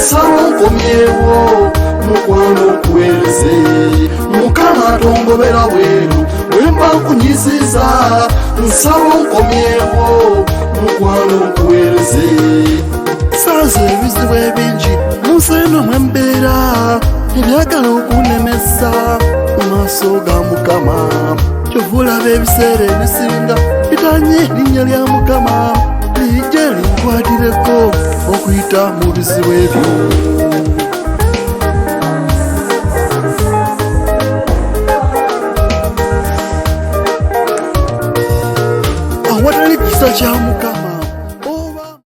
nsaba nkomyewo mukwano nkuweereze mukama tongobera bweru wemba nkunyisiza nsaba nkomyewo mukwano nkuweereze saza ebizibu ebingi munseno mwembeera ebyagala okunemesa mu maaso ga mukama kyovulaba ebiseera ebisinga bitanye erinnya lya mukama lijje linkwatireko okuyita mu bizibu ebyo. Awatali kisa kya